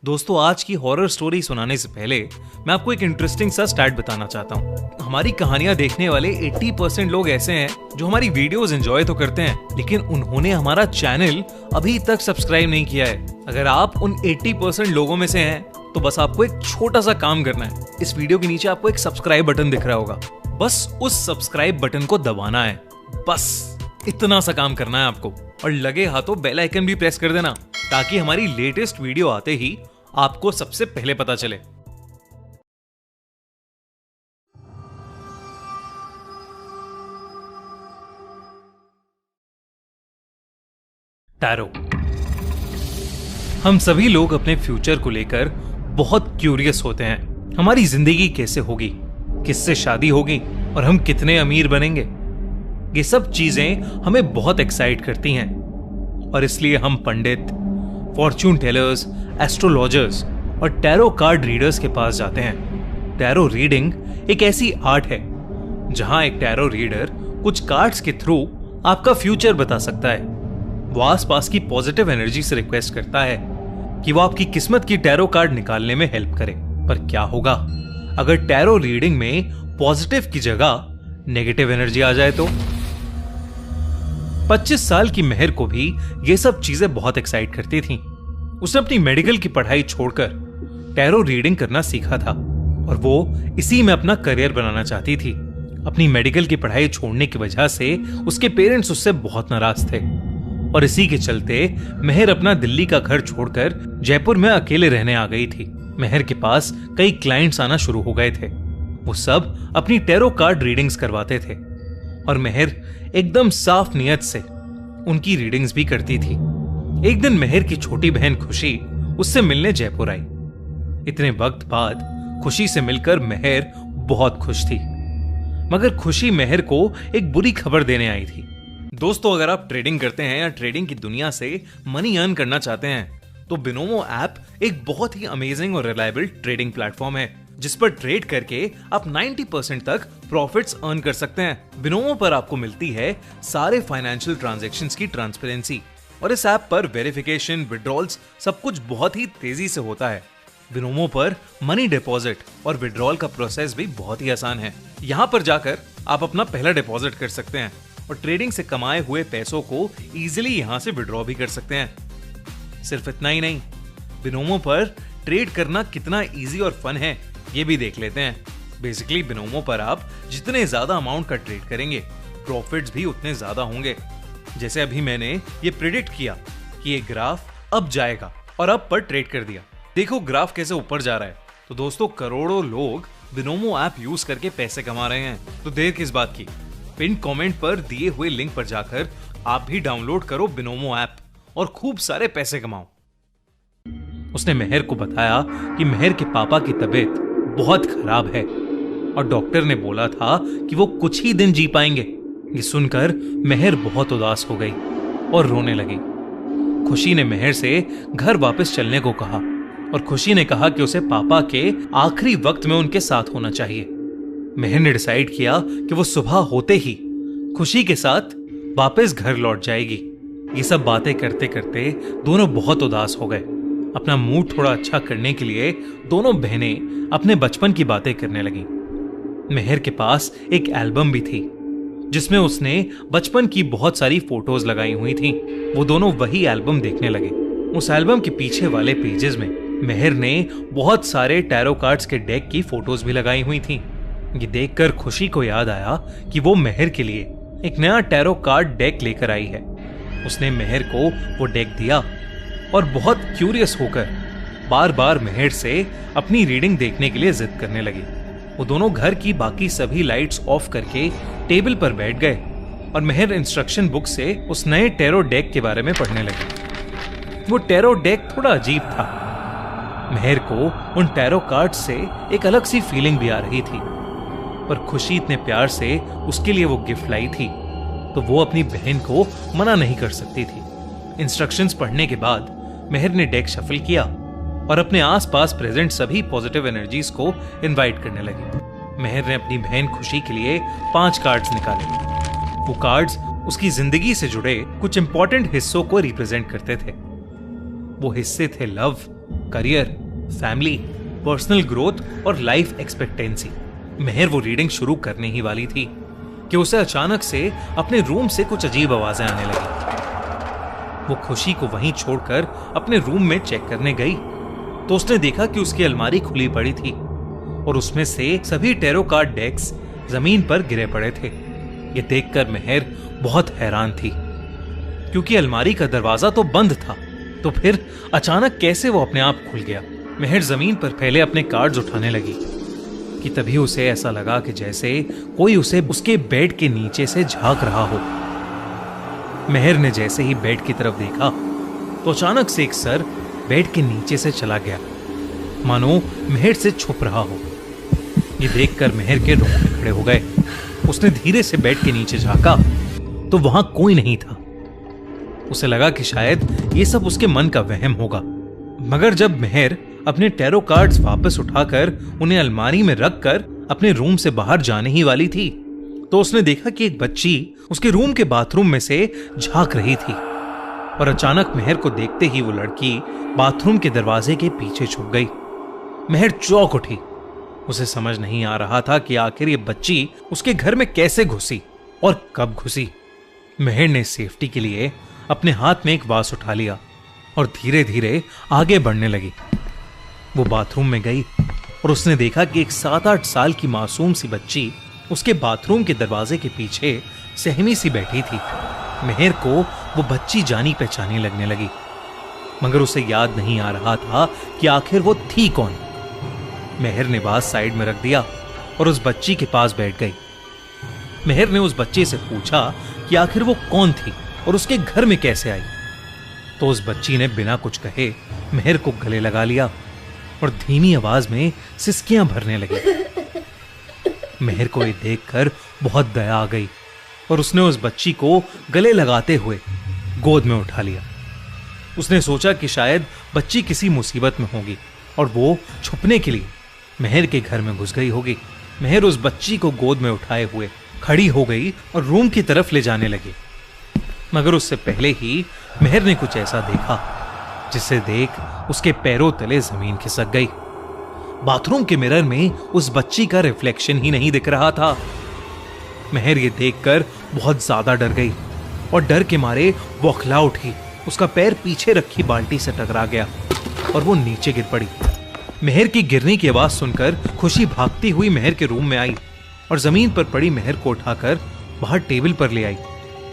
दोस्तों, आज की हॉरर स्टोरी सुनाने से पहले मैं आपको एक इंटरेस्टिंग सा स्टैट बताना चाहता हूँ। हमारी कहानियां देखने वाले 80% लोग ऐसे हैं जो हमारी वीडियोस एंजॉय तो करते हैं, लेकिन उन्होंने हमारा चैनल अभी तक सब्सक्राइब नहीं किया है। अगर आप उन 80% लोगों में से हैं, तो बस आपको एक छोटा सा काम करना है। इस वीडियो के नीचे आपको एक सब्सक्राइब बटन दिख रहा होगा, बस उस सब्सक्राइब बटन को दबाना है। बस इतना सा काम करना है आपको, और लगे हाथों बेल आइकन भी प्रेस कर देना, ताकि हमारी लेटेस्ट वीडियो आते ही आपको सबसे पहले पता चले। टैरो। हम सभी लोग अपने फ्यूचर को लेकर बहुत क्यूरियस होते हैं। हमारी जिंदगी कैसे होगी, किससे शादी होगी और हम कितने अमीर बनेंगे। ये सब चीजें हमें बहुत एक्साइट करती हैं, और इसलिए हम पंडित, फॉर्च्यून टेलर्स, एस्ट्रोलॉजर्स और टैरो कार्ड रीडर्स के पास जाते हैं। टैरो रीडिंग एक ऐसी आर्ट है जहां एक टैरो रीडर कुछ कार्ड्स के थ्रू आपका फ्यूचर बता सकता है। वो आसपास की पॉजिटिव एनर्जी से रिक्वेस्ट करता है कि वो आपकी किस्मत की टैरो कार्ड निकालने में हेल्प करे। पर क्या होगा अगर टैरो रीडिंग में पॉजिटिव की जगह नेगेटिव एनर्जी आ जाए तो? 25 साल की मेहर को भी ये सब चीजें बहुत एक्साइट करती थीं। उसने अपनी मेडिकल की पढ़ाई छोड़कर टैरो रीडिंग करना सीखा था, और वो इसी में अपना करियर बनाना चाहती थी। अपनी मेडिकल की पढ़ाई छोड़ने की वजह से उसके पेरेंट्स उससे बहुत नाराज थे, और इसी के चलते मेहर अपना दिल्ली का घर छोड़कर जयपुर में अकेले रहने आ गई थी। मेहर के पास कई क्लाइंट्स आना शुरू हो गए थे। वो सब अपनी टैरो कार्ड रीडिंग्स करवाते थे, और मेहर एकदम साफ नियत से उनकी रीडिंग्स भी करती थी। एक दिन मेहर की छोटी बहन खुशी उससे मिलने जयपुर आई। इतने वक्त बाद खुशी से मिलकर मेहर बहुत खुश थी, मगर खुशी मेहर को एक बुरी खबर देने आई थी। दोस्तों, अगर आप ट्रेडिंग करते हैं या ट्रेडिंग की दुनिया से मनी अर्न करना चाहते हैं, तो बिनोमो ऐप एक बहुत ही अमेजिंग और रिलायबल ट्रेडिंग प्लेटफॉर्म है, जिस पर ट्रेड करके आप 90% तक प्रॉफिट्स अर्न कर सकते हैं। बिनोमो पर आपको मिलती है सारे फाइनेंशियल ट्रांजैक्शंस की ट्रांसपेरेंसी, और इस ऐप पर वेरिफिकेशन, विड्रॉल्स सब कुछ बहुत ही तेजी से होता है। बिनोमो पर मनी डिपॉजिट और विड्रॉल का प्रोसेस भी बहुत ही आसान है। यहाँ पर जाकर आप अपना पहला डिपॉजिट कर सकते हैं, और ट्रेडिंग से कमाए हुए पैसों को इजीली यहाँ से विड्रॉ भी कर सकते हैं। सिर्फ इतना ही नहीं, बिनोमो पर ट्रेड करना कितना इजी और फन है, ये भी देख लेते हैं। बेसिकली बिनोमो पर आप जितने ज्यादा अमाउंट का ट्रेड करेंगे, प्रॉफिट्स भी उतने ज्यादा होंगे। जैसे अभी मैंने ये प्रेडिक्ट किया कि ये ग्राफ अब जाएगा, और अब पर ट्रेड कर दिया। देखो ग्राफ कैसे ऊपर जा रहा है। तो दोस्तों, करोड़ों लोग बिनोमो ऐप यूज करके पैसे कमा रहे हैं। तो देर किस बात की, पिन कमेंट पर दिए हुए लिंक पर जाकर आप भी डाउनलोड करो बिनोमो ऐप और खूब सारे पैसे कमाओ। उसने मेहर को बताया कि मेहर के पापा की तबीयत बहुत खराब है, और डॉक्टर ने बोला था कि वो कुछ ही दिन जी पाएंगे। ये सुनकर मेहर बहुत उदास हो गई और रोने लगी। खुशी ने मेहर से घर वापस चलने को कहा, और खुशी ने कहा कि उसे पापा के आखिरी वक्त में उनके साथ होना चाहिए। मेहर ने डिसाइड किया कि वो सुबह होते ही खुशी के साथ वापस घर लौट जाएगी। ये सब बातें करते करते दोनों बहुत उदास हो गए। अपना मूड थोड़ा अच्छा करने के लिए दोनों बहनें अपने बचपन की बातें करने लगी। मेहर के पास एक एल्बम भी थी, जिसमें उसने बचपन की बहुत सारी फोटोज लगाई हुई थीं। वो दोनों वही एल्बम देखने लगे। उस एल्बम के पीछे वाले पेजेस में मेहर ने बहुत सारे टैरो कार्ड्स के डेक की फोटोज भी लगाई हुई थीं। ये देखकर खुशी को याद आया कि वो मेहर के लिए एक नया टैरो कार्ड डेक लेकर आई है। उसने मेहर को वो डेक दिया, और बहुत क्यूरियस होकर बार बार मेहर से अपनी रीडिंग देखने के लिए जिद करने लगी। वो दोनों घर की बाकी सभी लाइट्स ऑफ करके टेबल पर बैठ गए, और मेहर इंस्ट्रक्शन बुक से उस नए टैरो डेक के बारे में पढ़ने लगी। वो टैरो डेक थोड़ा अजीब था। मेहर को उन टैरो कार्ड से एक अलग सी फीलिंग भी आ रही थी, पर खुशी इतने प्यार से उसके लिए वो गिफ्ट लाई थी, तो वो अपनी बहन को मना नहीं कर सकती थी। इंस्ट्रक्शंस पढ़ने के बाद मेहर ने डेक शफल किया और अपने आसपास प्रेजेंट सभी पॉजिटिव एनर्जीज को इनवाइट करने लगी। मेहर ने अपनी बहन खुशी के लिए 5 कार्ड्स निकाले। वो कार्ड्स उसकी जिंदगी से जुड़े कुछ इंपॉर्टेंट हिस्सों को रिप्रेजेंट करते थे। वो हिस्से थे love, career, family, personal growth और लाइफ एक्सपेक्टेंसी। मेहर वो रीडिंग शुरू करने ही वाली थी कि उसे अचानक से अपने रूम से कुछ अजीब आवाजें आने लगी। वो खुशी को वहीं छोड़कर अपने रूम में चेक करने गई तो उसने देखा कि उसकी अलमारी खुली पड़ी थी और उसमें से सभी टैरो कार्ड डेक्स जमीन पर गिरे पड़े थे। ये देखकर मेहर बहुत हैरान थी क्योंकि अलमारी का दरवाजा तो बंद था, तो फिर अचानक कैसे वो अपने आप खुल गया। मेहर जमीन पर फैले अपने कार्ड्स उठाने लगी कि तभी उसे ऐसा लगा कि जैसे कोई उसे उसके बेड के नीचे से झांक रहा हो। मेहर ने जैसे ही बेड की तरफ देखा तो अचानक से एक सर बेड के नीचे से चला गया, मानो मेहर से छुप रहा हो। ये देखकर मेहर के रोंगटे खड़े हो गए। उसने धीरे से बेड के नीचे झांका तो वहां कोई नहीं था। उसे लगा कि शायद ये सब उसके मन का वहम होगा, मगर जब मेहर अपने टैरो कार्ड्स वापस उठाकर उन्हें अलमारी में रखकर अपने रूम से बाहर जाने ही वाली थी तो उसने देखा कि एक बच्ची उसके रूम के बाथरूम में से झांक रही थी और अचानक मेहर को देखते ही वो लड़की बाथरूम के दरवाजे के पीछे छुप गई। मेहर चौंक उठी। उसे समझ नहीं आ रहा था कि आखिर ये बच्ची उसके घर में कैसे घुसी और कब घुसी। मेहर ने सेफ्टी के लिए अपने हाथ में एक वास उठा लिया और धीरे धीरे आगे बढ़ने लगी। वो बाथरूम में गई और उसने देखा कि एक 7-8 साल की मासूम सी बच्ची उसके बाथरूम के दरवाजे के पीछे सहमी सी बैठी थी। मेहर को वो बच्ची जानी पहचानी लगने लगी, मगर उसे याद नहीं आ रहा था कि आखिर वो थी कौन। मेहर ने बात साइड में रख दिया और उस बच्ची के पास बैठ गई। मेहर ने उस बच्चे से पूछा कि आखिर वो कौन थी और उसके घर में कैसे आई। तो उस बच्ची ने बिना कुछ कहे मेहर को गले लगा लिया और धीमी आवाज में सिसकियां भरने लगी। मेहर को ये देखकर बहुत दया आ गई और उसने उस बच्ची को गले लगाते हुए गोद में उठा लिया। उसने सोचा कि शायद बच्ची किसी मुसीबत में होगी और वो छुपने के लिए मेहर के घर में घुस गई होगी। मेहर उस बच्ची को गोद में उठाए हुए खड़ी हो गई और रूम की तरफ ले जाने लगी, मगर उससे पहले ही मेहर ने कुछ ऐसा देखा जिसे देख उसके पैरों तले जमीन खिसक गई। बाथरूम के मिरर में उस बच्ची का रिफ्लेक्शन ही नहीं दिख रहा था। मेहर ये देखकर बहुत ज्यादा डर गई और डर के मारे बौखला उठी। उसका पैर पीछे रखी बाल्टी से टकरा गया और वो नीचे गिर पड़ी। मेहर की गिरने की आवाज सुनकर खुशी भागती हुई मेहर के रूम में आई और जमीन पर पड़ी मेहर को उठाकर बाहर टेबल पर ले आई।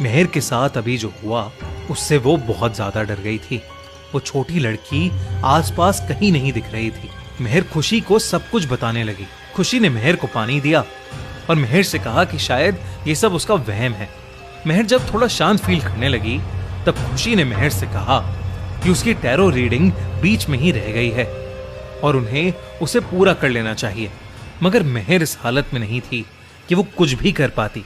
मेहर के साथ अभी जो हुआ उससे वो बहुत ज्यादा डर गई थी। वो छोटी लड़की आसपास कहीं नहीं दिख रही थी। मेहर खुशी को सब कुछ बताने लगी। खुशी ने मेहर को पानी दिया और मेहर से कहा कि शायद ये सब उसका वहम है। मेहर जब थोड़ा शांत फील करने लगी तब खुशी ने मेहर से कहा कि उसकी टैरो रीडिंग बीच में ही रह गई है और उन्हें उसे पूरा कर लेना चाहिए, मगर मेहर इस हालत में नहीं थी कि वो कुछ भी कर पाती।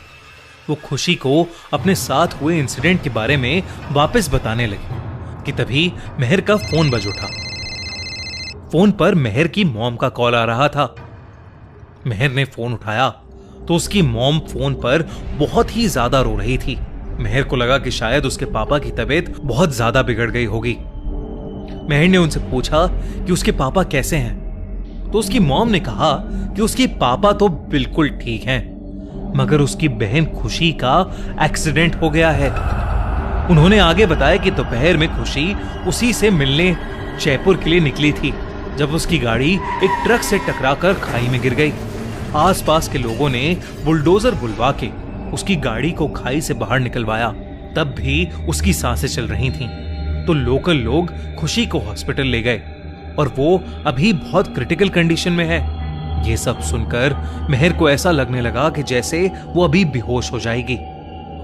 वो खुशी को अपने साथ हुए इंसिडेंट के बारे में वापस बताने लगी कि तभी मेहर का फोन बज उठा। फोन पर मेहर की मॉम का कॉल आ रहा था। मेहर ने फोन उठाया तो उसकी मॉम फोन पर बहुत ही ज्यादा रो रही थी। मेहर को लगा कि शायद उसके पापा की तबीयत बहुत ज्यादा बिगड़ गई होगी। मेहर ने उनसे पूछा कि उसके पापा कैसे हैं, तो उसकी मॉम ने कहा कि उसके पापा तो बिल्कुल ठीक हैं, मगर उसकी बहन खुशी का एक्सीडेंट हो गया है। उन्होंने आगे बताया कि दोपहर में खुशी उसी से मिलने जयपुर के लिए निकली थी जब उसकी गाड़ी एक ट्रक से टकराकर खाई में गिर गई। आसपास के लोगों ने बुलडोजर बुलवा के उसकी गाड़ी को खाई से बाहर निकलवाया, तब भी उसकी सांसें चल रही थीं। तो लोकल लोग खुशी को हॉस्पिटल ले गए और वो अभी बहुत क्रिटिकल कंडीशन में है। ये सब सुनकर मेहर को ऐसा लगने लगा कि जैसे वो अभी बेहोश हो जाएगी।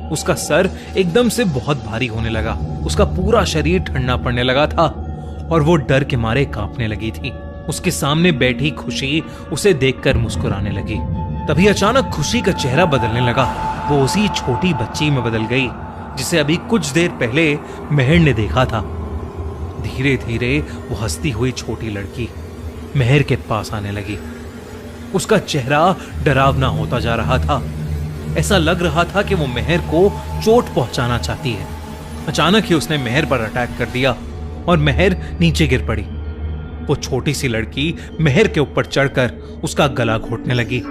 उसका सर एकदम से बहुत भारी होने लगा। उसका पूरा शरीर ठंडा पड़ने लगा था और वो डर के मारे कांपने लगी थी। उसके सामने बैठी खुशी उसे देखकर मुस्कुराने लगी। तभी अचानक खुशी का चेहरा बदलने लगा। वो उसी छोटी बच्ची में बदल गई जिसे अभी कुछ देर पहले मेहर ने देखा था। धीरे धीरे वो हंसती हुई छोटी लड़की मेहर के पास आने लगी। उसका चेहरा डरावना होता जा रहा था। ऐसा लग रहा था कि वो मेहर को चोट पहुंचाना चाहती है। अचानक ही उसने मेहर पर अटैक कर दिया और मेहर नीचे गिर पड़ी। वो छोटी सी लड़की मेहर के ऊपर चढ़कर उसका गला घोटने लगी।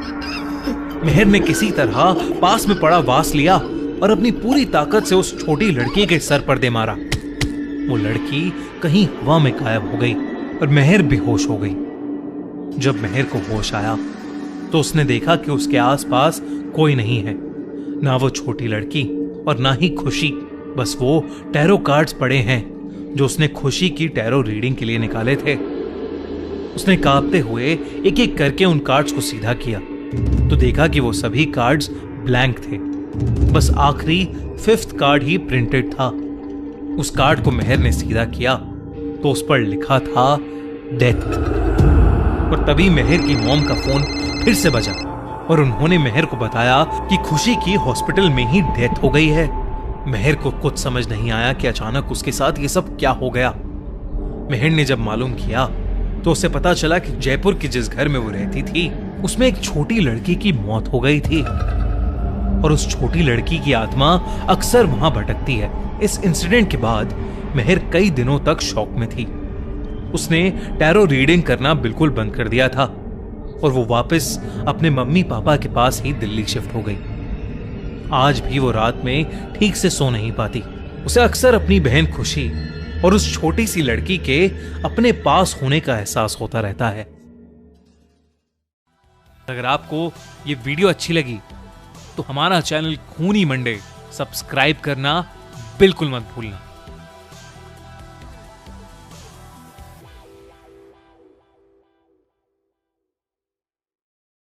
मेहर ने किसी तरह पास में पड़ा वास लिया और अपनी पूरी ताकत से उस छोटी लड़की के सर पर दे मारा। वो लड़की कहीं हवा में गायब हो गई और मेहर बेहोश हो गई। जब मेहर को होश आया तो उसने देखा कि उसके आसपास कोई नहीं है, ना वो छोटी लड़की और ना ही खुशी। बस वो टैरो कार्ड्स पड़े हैं जो उसने खुशी की टैरो रीडिंग के लिए निकाले थे। उसने कांपते हुए एक एक करके उन कार्ड्स को सीधा किया तो देखा कि वो सभी कार्ड्स ब्लैंक थे। बस आखिरी 5th कार्ड ही प्रिंटेड था। उस कार्ड को मेहर ने सीधा किया तो उस पर लिखा था डेथ। और तभी मेहर की मॉम का फोन फिर से बजा और उन्होंने मेहर को बताया कि खुशी की हॉस्पिटल में ही डेथ हो गई है। मेहर को कुछ समझ नहीं आया कि अचानक उसके साथ ये सब क्या हो गया। मेहर ने जब मालूम किया तो उसे पता चला कि जयपुर के जिस घर में वो रहती थी उसमें एक छोटी लड़की की मौत हो गई थी और उस छोटी लड़की की आत्मा अक्सर वहां भटकती है। इस इंसिडेंट के बाद मेहर कई दिनों तक शॉक में थी। उसने टैरो रीडिंग करना बिल्कुल बंद कर दिया था और वो वापस अपने मम्मी पापा के पास ही दिल्ली शिफ्ट हो गई। आज भी वो रात में ठीक से सो नहीं पाती। उसे अक्सर अपनी बहन खुशी और उस छोटी सी लड़की के अपने पास होने का एहसास होता रहता है। अगर आपको ये वीडियो अच्छी लगी तो हमारा चैनल खूनी मंडे सब्सक्राइब करना बिल्कुल मत भूलना।